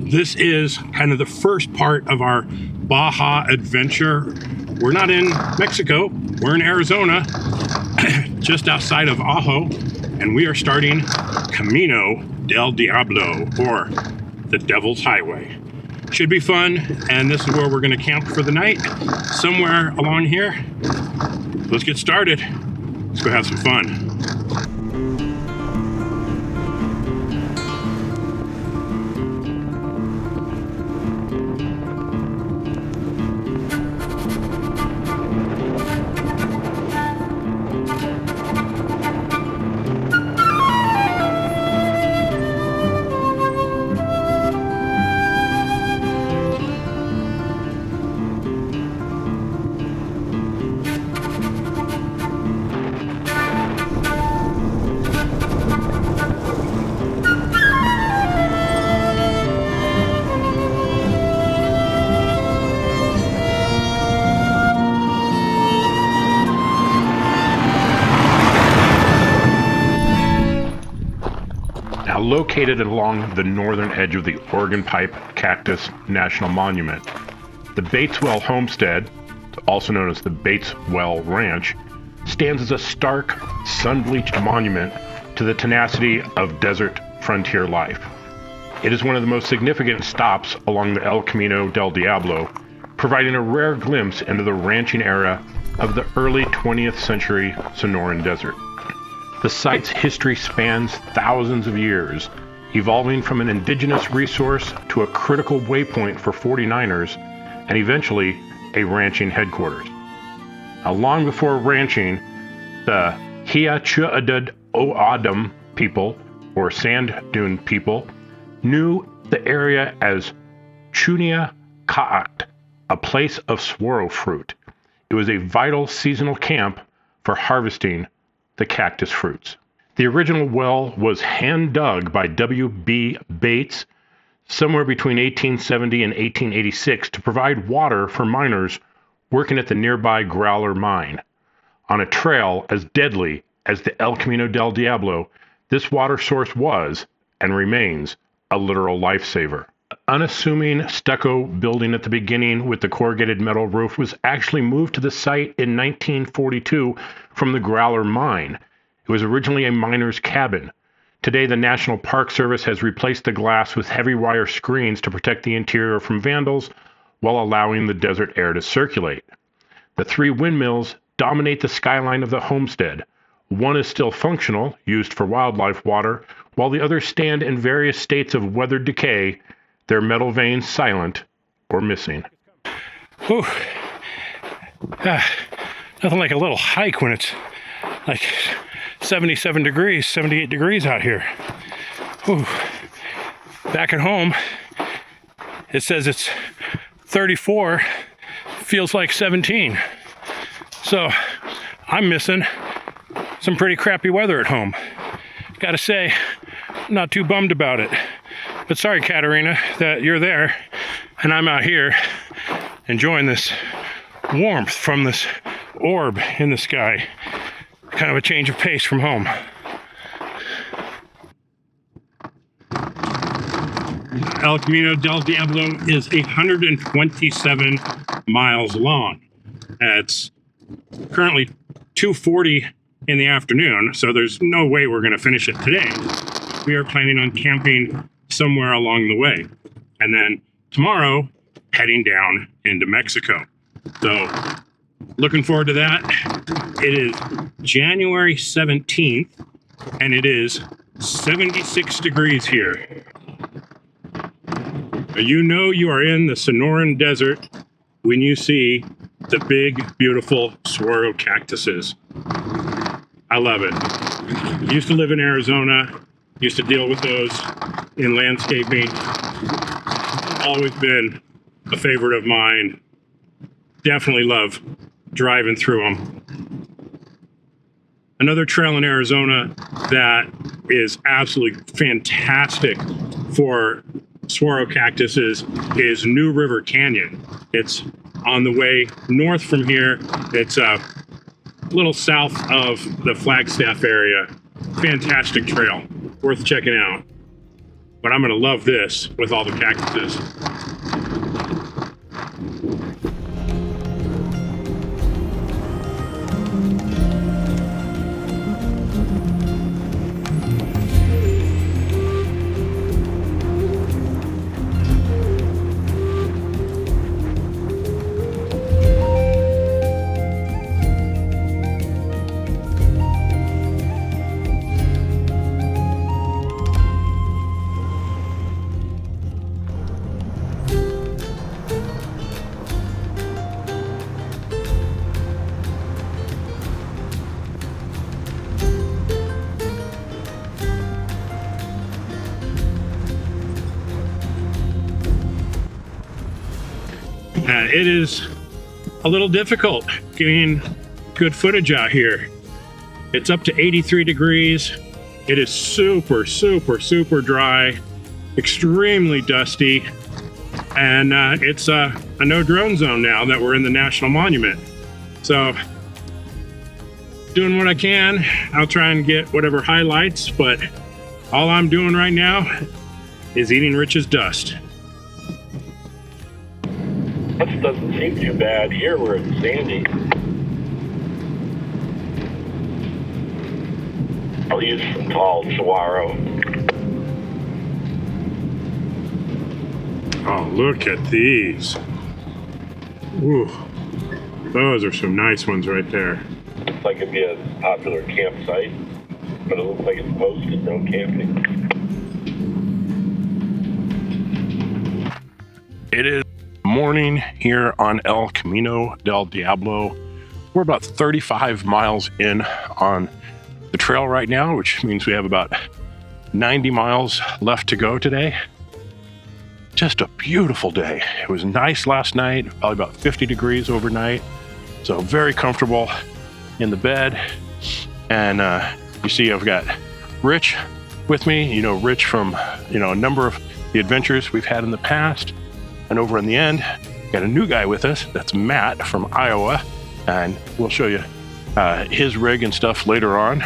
This is kind of the first part of our Baja adventure. We're not in Mexico, we're in Arizona, just outside of Ajo, and we are starting Camino Del Diablo, or the Devil's Highway. Should be fun, and this is where we're gonna camp for the night, somewhere along here. Let's get started. Let's go have some fun. Located along the northern edge of the Oregon Pipe Cactus National Monument, the Bateswell Homestead, also known as the Bateswell Ranch, stands as a stark, sun-bleached monument to the tenacity of desert frontier life. It is one of the most significant stops along the El Camino del Diablo, providing a rare glimpse into the ranching era of the early 20th century Sonoran Desert. The site's history spans thousands of years, evolving from an indigenous resource to a critical waypoint for 49ers and eventually a ranching headquarters. Now, long before ranching, the Hiachuadud O'Adam people, or sand dune people, knew the area as Chunia Ka'at, a place of swaro fruit. It was a vital seasonal camp for harvesting the cactus fruits. The original well was hand-dug by W.B. Bates somewhere between 1870 and 1886 to provide water for miners working at the nearby Growler mine. On a trail as deadly as the El Camino del Diablo, this water source was, and remains, a literal lifesaver. The unassuming stucco building at the beginning with the corrugated metal roof was actually moved to the site in 1942 from the Growler mine. It was originally a miner's cabin. Today, the National Park Service has replaced the glass with heavy wire screens to protect the interior from vandals while allowing the desert air to circulate. The three windmills dominate the skyline of the homestead. One is still functional, used for wildlife water, while the others stand in various states of weathered decay, their metal vanes silent or missing. Whew. Nothing like a little hike when it's like 77 degrees, 78 degrees out here. Whew. Back at home, it says it's 34, feels like 17. So I'm missing some pretty crappy weather at home. Gotta say, not too bummed about it. But sorry, Katerina, that you're there and I'm out here enjoying this warmth from this orb in the sky. Kind of a change of pace from home. El Camino del Diablo is 127 miles long. It's currently 2:40 in the afternoon, so there's no way we're going to finish it today. We are planning on camping somewhere along the way, and then tomorrow heading down into Mexico. So looking forward to that. It is January 17th, and it is 76 degrees here. You know you are in the Sonoran Desert when you see the big, beautiful saguaro cactuses. I love it. Used to live in Arizona, used to deal with those in landscaping. Always been a favorite of mine. Definitely love driving through them. Another trail in Arizona that is absolutely fantastic for saguaro cactuses is New River Canyon. It's on the way north from here. It's a little south of the Flagstaff area. Fantastic trail, worth checking out. but I'm gonna love this with all the cactuses. It is a little difficult getting good footage out here. It's up to 83 degrees. It is super, super, super dry, extremely dusty, and it's a no drone zone now that we're in the National Monument. So, doing what I can. I'll try and get whatever highlights, but all I'm doing right now is eating Rich's dust. This doesn't seem too bad here where it's sandy. I'll use some tall saguaro. Oh, look at these. Ooh, those are some nice ones right there. Looks like it'd be a popular campsite, but it looks like it's posted no camping. It is morning here on El Camino del Diablo. We're about 35 miles in on the trail right now, which means we have about 90 miles left to go today. Just a beautiful day. It was nice last night, probably about 50 degrees overnight. So very comfortable in the bed. And you see I've got Rich with me. You know Rich from a number of the adventures we've had in the past. And over in the end, got a new guy with us. That's Matt from Iowa. And we'll show you his rig and stuff later on.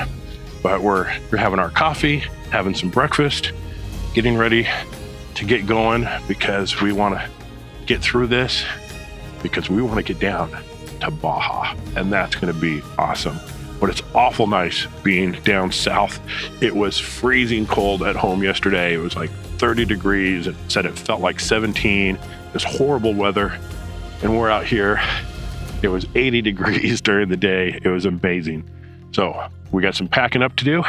But we're having our coffee, having some breakfast, getting ready to get going because we want to get through this because we want to get down to Baja. And that's going to be awesome. But it's awful nice being down south. It was freezing cold at home yesterday. It was like 30 degrees. It said it felt like 17. It was horrible weather. And we're out here. It was 80 degrees during the day. It was amazing. So we got some packing up to do.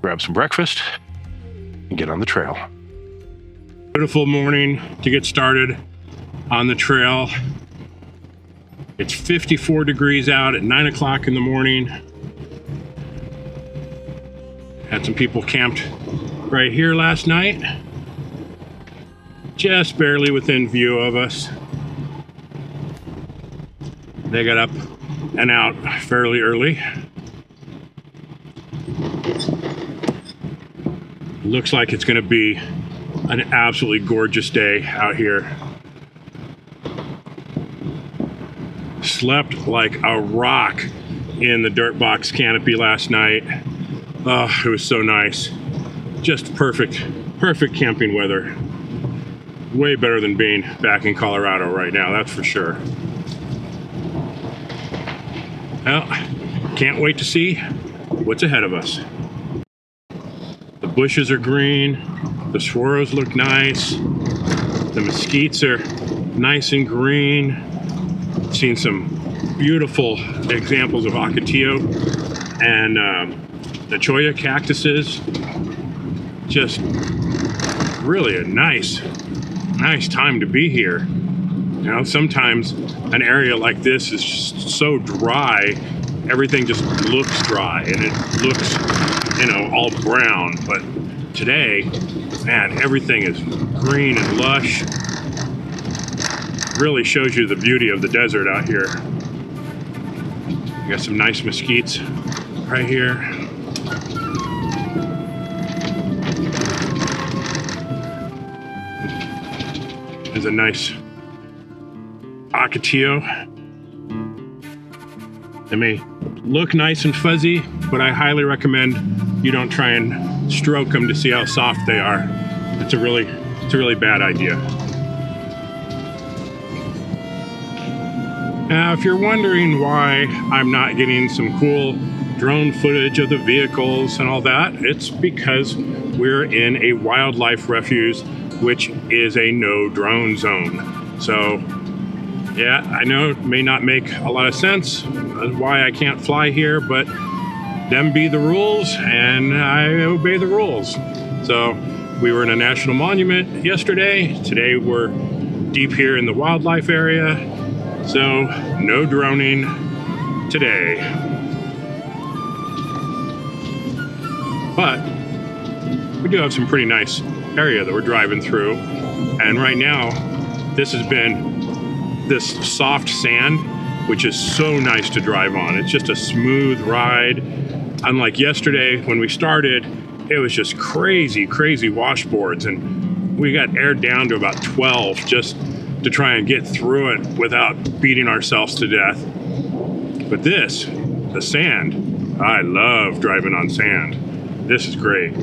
Grab some breakfast and get on the trail. Beautiful morning to get started on the trail. It's 54 degrees out at 9 o'clock in the morning. Had some people camped right here last night. Just barely within view of us. They got up and out fairly early. Looks like it's going to be an absolutely gorgeous day out here. Slept like a rock in the dirt box canopy last night. Oh, it was so nice. Just perfect camping weather. Way better than being back in Colorado right now, that's for sure. Well, can't wait to see what's ahead of us. The bushes are green, the swirls look nice, the mesquites are nice and green. Seen some beautiful examples of ocotillo and the cholla cactuses. Just really a nice time to be here. You know, sometimes an area like this is just so dry, everything just looks dry and it looks, all brown. But today, man, everything is green and lush. Really shows you the beauty of the desert out here. You got some nice mesquites right here. There's a nice ocotillo. They may look nice and fuzzy, but I highly recommend you don't try and stroke them to see how soft they are. It's a really bad idea. Now, if you're wondering why I'm not getting some cool drone footage of the vehicles and all that, it's because we're in a wildlife refuge, which is a no drone zone. So yeah, I know it may not make a lot of sense why I can't fly here, but them be the rules and I obey the rules. So we were in a national monument yesterday. Today we're deep here in the wildlife area. So no droning today. But we do have some pretty nice area that we're driving through. And right now, this has been this soft sand, which is so nice to drive on. It's just a smooth ride. Unlike yesterday when we started, it was just crazy washboards, and we got aired down to about 12 just to try and get through it without beating ourselves to death. But this, the sand, I love driving on sand. This is great.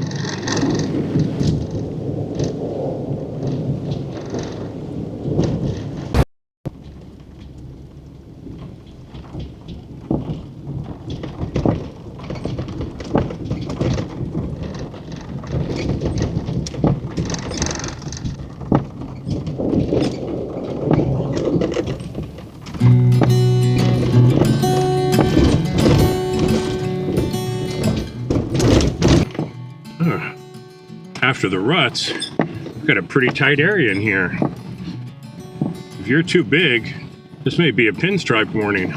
After the ruts, we've got a pretty tight area in here. If you're too big, this may be a pinstripe warning.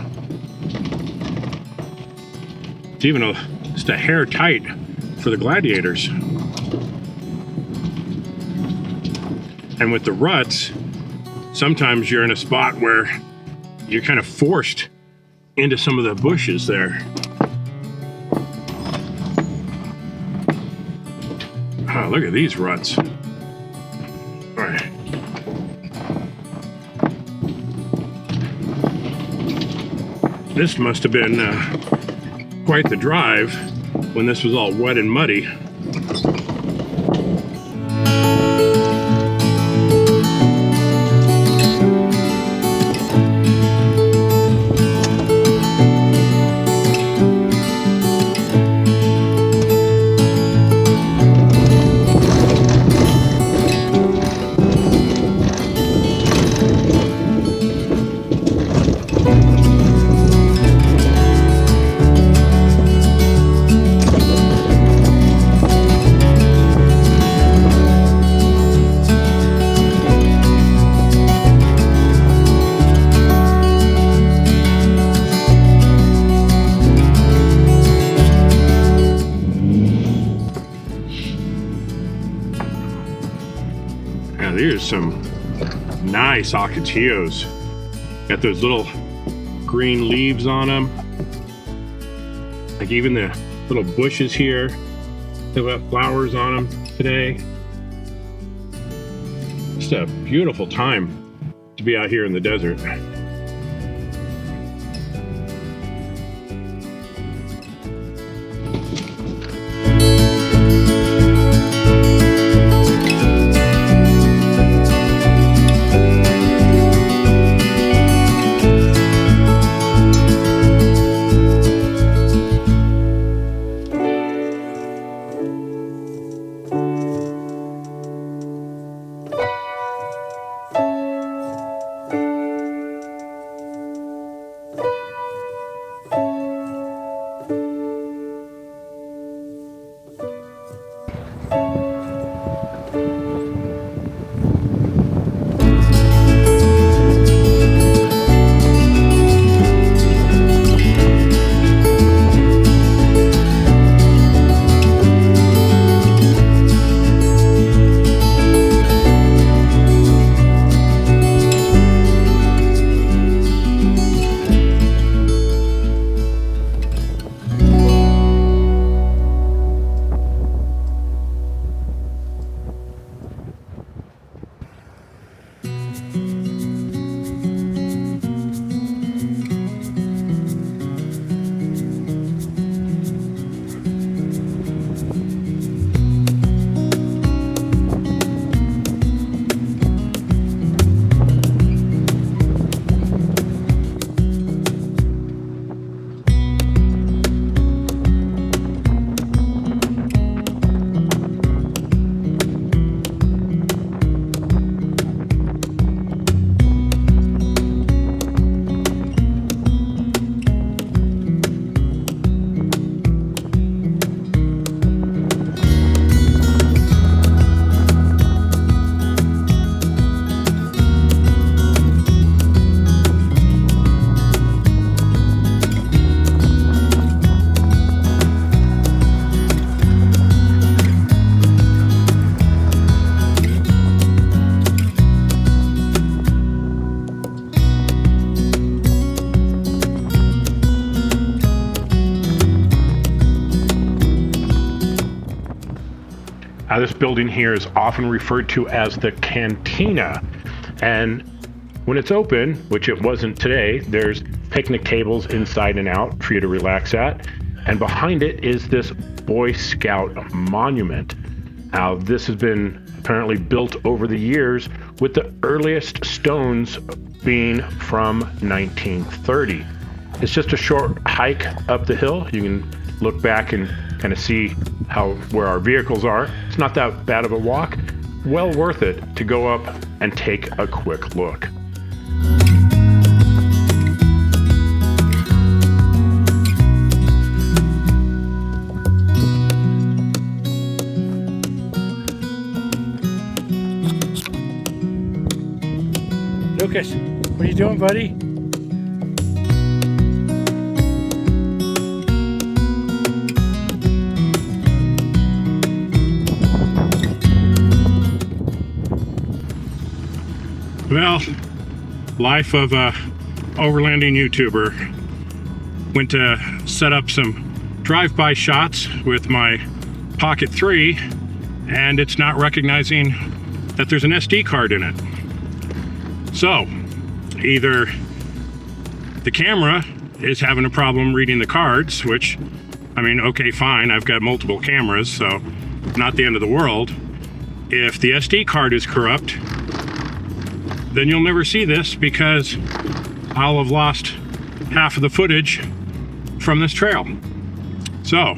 It's even just a hair tight for the Gladiators. And with the ruts, sometimes you're in a spot where you're kind of forced into some of the bushes there. Oh, look at these ruts. All right. This must have been quite the drive when this was all wet and muddy. Here's some nice ocotillos. Got those little green leaves on them. Like even the little bushes here have got flowers on them today. Just a beautiful time to be out here in the desert. Now, this building here is often referred to as the cantina, and when it's open, which it wasn't today, there's picnic tables inside and out for you to relax at, and behind it is this Boy Scout monument. Now, this has been apparently built over the years, with the earliest stones being from 1930. It's just a short hike up the hill. You can look back and kind of see where our vehicles are. It's not that bad of a walk. Well worth it to go up and take a quick look. Lucas, what are you doing, buddy? Well, life of a overlanding YouTuber. Went to set up some drive-by shots with my Pocket 3, and it's not recognizing that there's an SD card in it. So, either the camera is having a problem reading the cards, which, I mean, okay, fine, I've got multiple cameras, so not the end of the world. If the SD card is corrupt, then you'll never see this because I'll have lost half of the footage from this trail. So,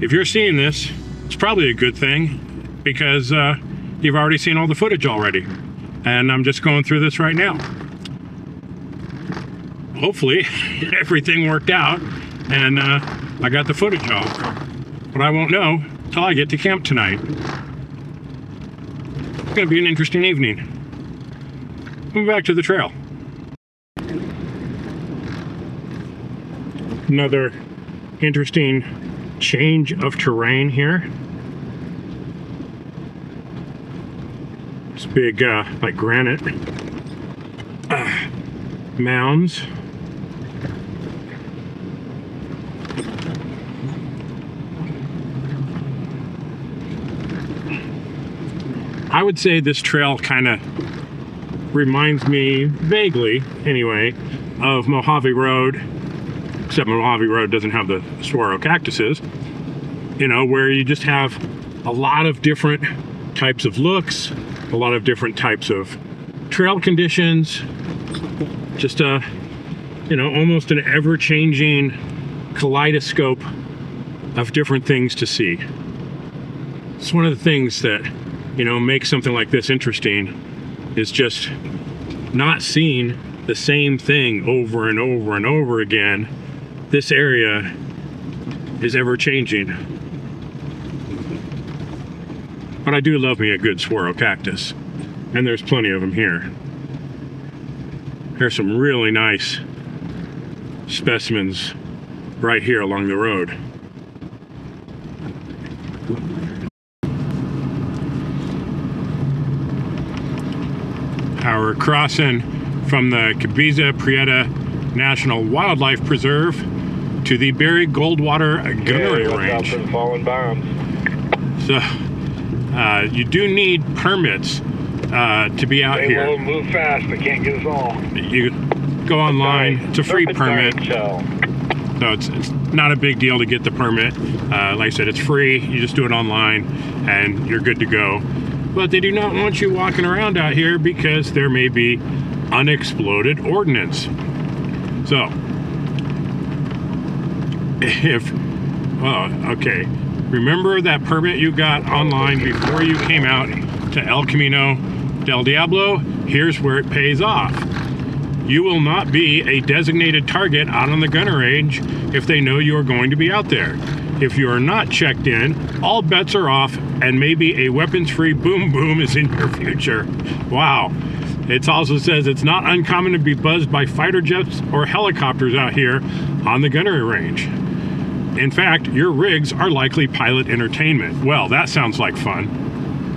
if you're seeing this, it's probably a good thing because you've already seen all the footage already. And I'm just going through this right now. Hopefully, everything worked out and I got the footage off. But I won't know till I get to camp tonight. It's gonna be an interesting evening. Move back to the trail. Another interesting change of terrain here. It's big, like granite mounds. I would say this trail kind of reminds me, vaguely anyway, of Mojave Road, except Mojave Road doesn't have the saguaro cactuses, you know, where you just have a lot of different types of looks, a lot of different types of trail conditions, just a, you know, almost an ever-changing kaleidoscope of different things to see. It's one of the things that, you know, makes something like this interesting, is just not seeing the same thing over and over and over again. This area is ever changing. But I do love me a good saguaro cactus, and there's plenty of them here. There's some really nice specimens right here along the road. We're crossing from the Cabeza Prieta National Wildlife Preserve to the buried Goldwater gunnery range. For the fallen bombs. So, you do need permits to be out here. They will move fast, they can't get us all. You go online, it's a free permit. So it's not a big deal to get the permit. Like I said, it's free, you just do it online and you're good to go. But they do not want you walking around out here because there may be unexploded ordnance. So, okay, remember that permit you got online before you came out to El Camino Del Diablo? Here's where it pays off. You will not be a designated target out on the gunner range if they know you are going to be out there. If you are not checked in, all bets are off, and maybe a weapons-free boom boom is in your future. Wow. It also says it's not uncommon to be buzzed by fighter jets or helicopters out here on the gunnery range. In fact, your rigs are likely pilot entertainment. Well, that sounds like fun.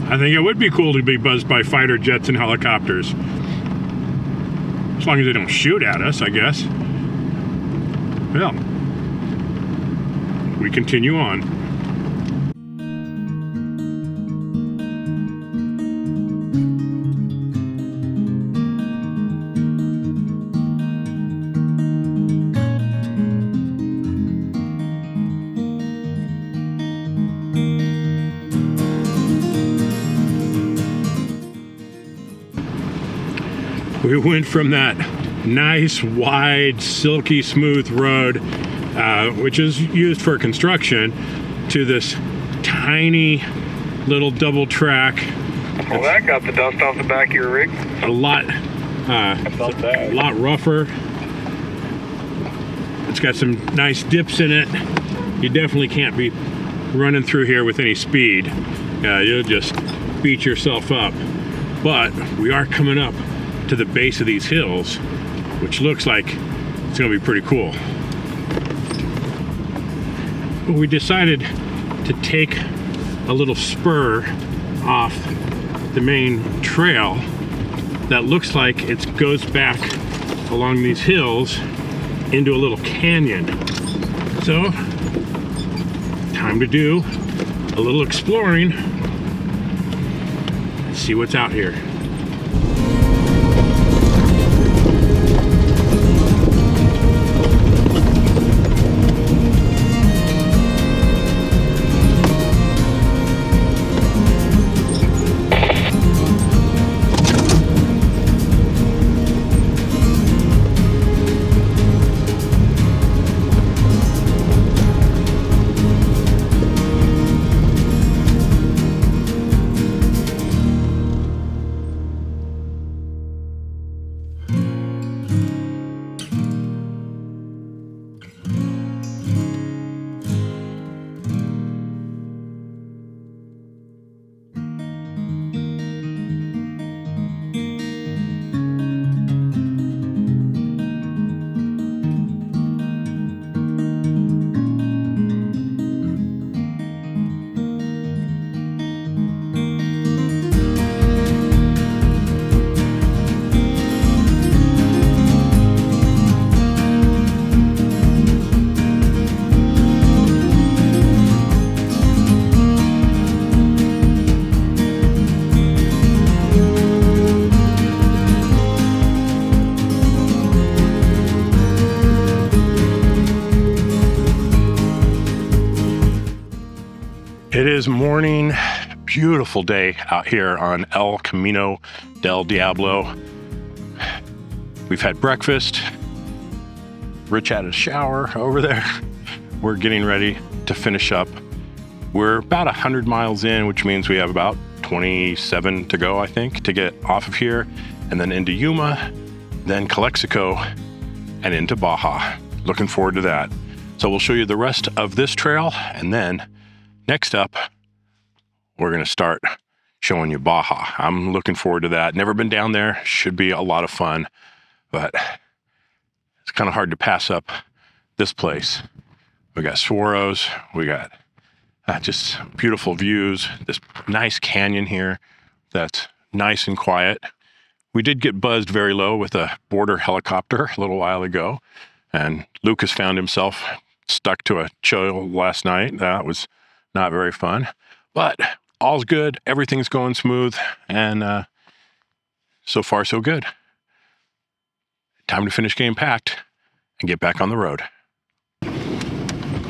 I think it would be cool to be buzzed by fighter jets and helicopters. As long as they don't shoot at us, I guess. Well, we continue on. We went from that nice, wide, silky smooth road, which is used for construction, to this tiny little double track. Well, that got the dust off the back of your rig. A lot rougher. It's got some nice dips in it. You definitely can't be running through here with any speed. You'll just beat yourself up. But we are coming up to the base of these hills, which looks like it's gonna be pretty cool. We decided to take a little spur off the main trail that looks like it goes back along these hills into a little canyon. So, time to do a little exploring. Let's see what's out here. It is morning, beautiful day out here on El Camino del Diablo. We've had breakfast. Rich had a shower over there. We're getting ready to finish up. We're about 100 miles in, which means we have about 27 to go, I think, to get off of here, and then into Yuma, then Calexico, and into Baja. Looking forward to that. So we'll show you the rest of this trail, and then next up, we're gonna start showing you Baja. I'm looking forward to that. Never been down there. Should be a lot of fun, but it's kind of hard to pass up this place. We got swirls. We got just beautiful views. This nice canyon here that's nice and quiet. We did get buzzed very low with a border helicopter a little while ago, and Lucas found himself stuck to a choil last night. That was not very fun, but all's good. Everything's going smooth, and so far so good. Time to finish getting packed and get back on the road.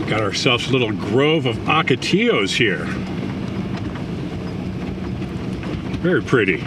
Got ourselves a little grove of ocotillos here. Very pretty.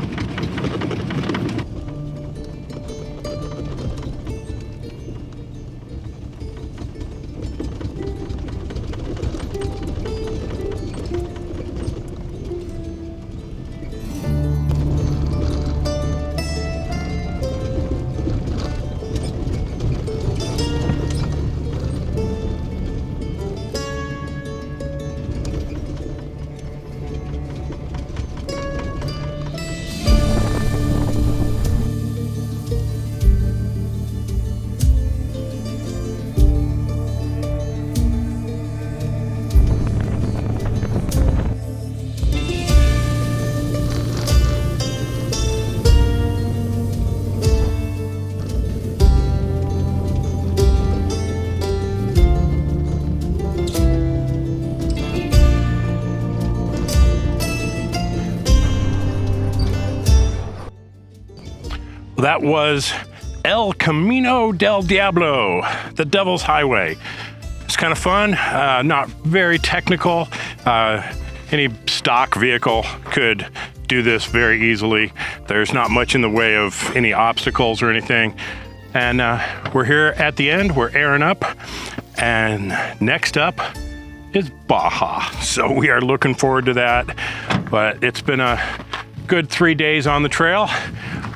That was El Camino del Diablo, the Devil's Highway. It's kind of fun, not very technical. Any stock vehicle could do this very easily. There's not much in the way of any obstacles or anything. And we're here at the end. We're airing up. And next up is Baja. So we are looking forward to that. But it's been a good 3 days on the trail.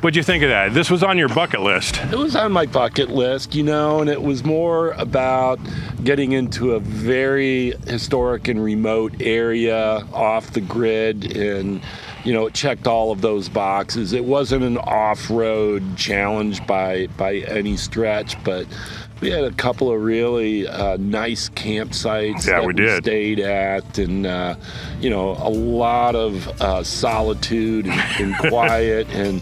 What'd you think of that? This was on your bucket list. It was on my bucket list, you know, and it was more about getting into a very historic and remote area off the grid, and, you know, it checked all of those boxes. It wasn't an off-road challenge by any stretch, but we had a couple of really nice campsites that we stayed at, and you know, a lot of solitude and quiet, and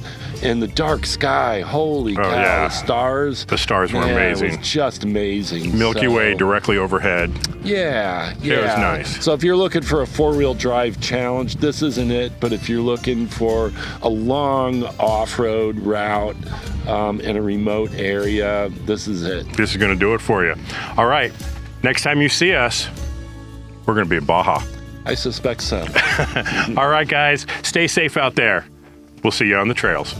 the dark sky. Holy cow! Yeah. The stars. The stars were amazing. It was just amazing. Milky Way directly overhead. Yeah. It was nice. So if you're looking for a four-wheel drive challenge, this isn't it. But if you're looking for a long off-road route in a remote area, this is it. This is going to do it for you. All right. Next time you see us, we're going to be at Baja. I suspect so. All right, guys. Stay safe out there. We'll see you on the trails.